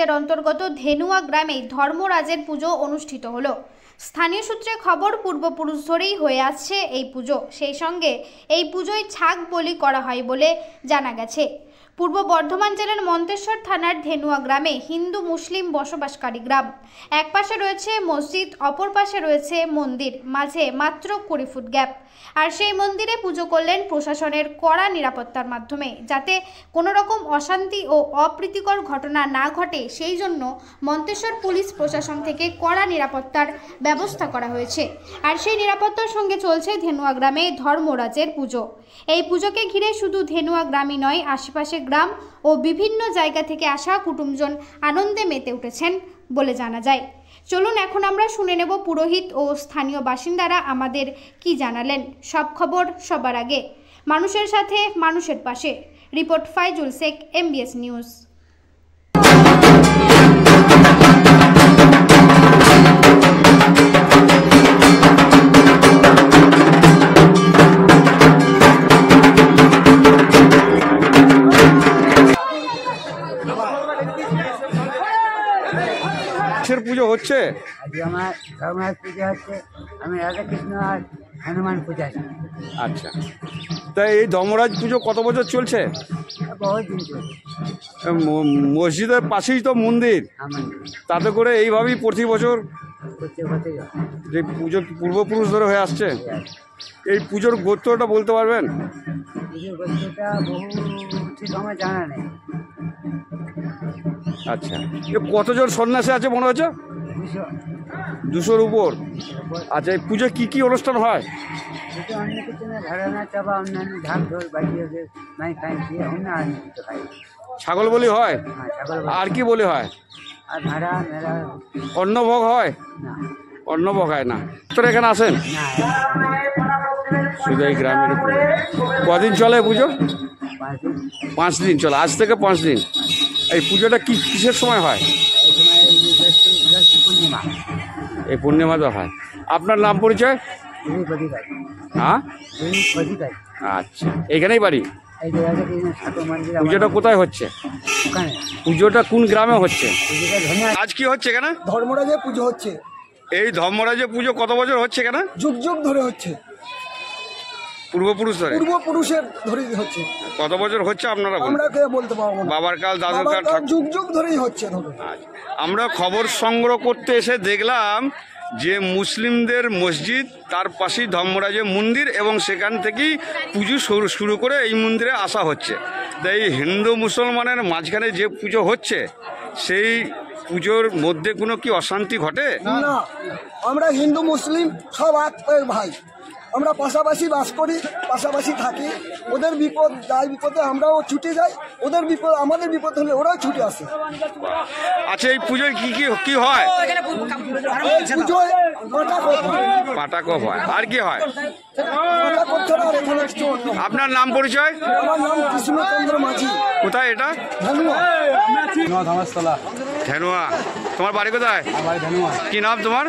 ব্লকের অন্তর্গত ধেনুয়া গ্রামে ধর্মরাজের পুজো অনুষ্ঠিত হলো। স্থানীয় সূত্রে খবর, পূর্বপুরুষ ধরেই হয়ে আসছে এই পুজো। সেই সঙ্গে এই পুজোয় ছাগ বলি করা হয় বলে জানা গেছে। পূর্ব বর্ধমান জেলার মন্তেশ্বর থানার ধেনুয়া গ্রামে হিন্দু মুসলিম বসবাসকারী গ্রাম। এক পাশে রয়েছে মসজিদ, অপর পাশে রয়েছে মন্দির, মাঝে মাত্র 20 ফুট গ্যাপ। আর সেই মন্দিরে পুজো করলেন প্রশাসনের কড়া নিরাপত্তার মাধ্যমে, যাতে কোনো রকম অশান্তি ও অপ্রীতিকর ঘটনা না ঘটে। সেই জন্য মন্তেশ্বর পুলিশ প্রশাসন থেকে কড়া নিরাপত্তার ব্যবস্থা করা হয়েছে। আর সেই নিরাপত্তার সঙ্গে চলছে ধেনুয়া গ্রামে ধর্মরাজের পুজো। এই পুজোকে ঘিরে শুধু ধেনুয়া গ্রামই নয়, আশেপাশে গ্রাম ও বিভিন্ন জায়গা থেকে আসা কুটুমজন আনন্দে মেতে উঠেছেন বলে জানা যায়। চলুন এখন আমরা শুনে নেব পুরোহিত ও স্থানীয় বাসিন্দারা আমাদের কি জানালেন। সব খবর সবার আগে, মানুষের সাথে মানুষের পাশে। Report Faizul Sheikh, MBS news. পুজো হচ্ছে, আজকে আমার ধর্মরাজ পূজা হচ্ছে, আমি রাধাকৃষ্ণ আর হনুমান পূজা। আচ্ছা, তাই এই ধর্মরাজ পুজো কত বছর চলছে? বহুত দিন চলছে। মসজিদের পাশেই তো মন্দির, তাতে করে এইভাবেই প্রতি বছর যে পুজো পূর্বপুরুষ ধরে হয়ে আসছে। এই পুজোর গোত্রটা বলতে পারবেন? পুজোর গোত্রটা বহু ঠিক আমার জানা নেই। আচ্ছা, কতজন সন্ন্যাসী আছে মনে হচ্ছে? 200-র উপর। আচ্ছা, এই পুজো কি কি অনুষ্ঠান হয়? অন্য কিছু না, ঘরানা চাপা, অন্যান্য ঢাক ঢোল বাজিয়ে মাইক ফাইক দিয়ে অন্য কিছু হয়। ছাগল বলি হয়? হ্যাঁ, ছাগল। আর কি বলি হয়? আর ভাড়া মেলা। অন্নভোগ হয় না, অন্নভোগ হয় না। তোরা এখানে আসেন? না, শুধু এই গ্রামের পুজো কদিন চলে? পুজো 5 দিন চলে, আজ থেকে 5 দিন। এই পুজোটা কিসের সময় হয়? পূর্ণিমা। এই পূর্ণিমাতে হয়। আপনার নাম পরিচয়? হ্যাঁ, আচ্ছা, এখানেই বাড়ি? পুজোটা কোথায় হচ্ছে? পুজোটা কোন গ্রামে হচ্ছে? আজ কি হচ্ছে এখানে? ধর্মরাজের পুজো হচ্ছে। এই ধর্মরাজের পুজো কত বছর হচ্ছে এখানে? যুগ যুগ ধরে হচ্ছে, পূর্বপুরুষ ধরে। পূর্বপুরুষের ধরে হচ্ছে। কত বছর হচ্ছে আপনারা আমরা কে বলতে পারবো না। বাবার কাল, দাদুর কাল, যুগ যুগ ধরেই হচ্ছে। আমরা খবর সংগ্রহ করতে এসে দেখলাম যে মুসলিমদের মসজিদ, তার পাশেই ধর্মরাজের মন্দির, এবং সেখান থেকেই পুজো শুরু করে এই মন্দিরে আসা হচ্ছে। তাই হিন্দু মুসলমানের মাঝখানে যে পুজো হচ্ছে, সেই পুজোর মধ্যে কোনো কি অশান্তি ঘটে না? আমরা হিন্দু মুসলিম সব এক ভাই, আমরা পাশাপাশি বাস করি, পাশাপাশি থাকি। ওদের বিপদ যাই বিপদে আমরাও ছুটে যাই, ওদের বিপদ আমাদের বিপদ হলে ওরাও ছুটে আসে। আচ্ছা, এই পুজোয় কি কি কি হয়? পুজোয় পাটাকপ হয়, আর কি হয়? আপনার নাম পরিচয়? আমার নাম কৃষ্ণচন্দ্র মাঝি। কোথায় এটা? ধেনুয়া। ধেনুয়া। তোমার বাড়ি কোথায়? কি নাম তোমার?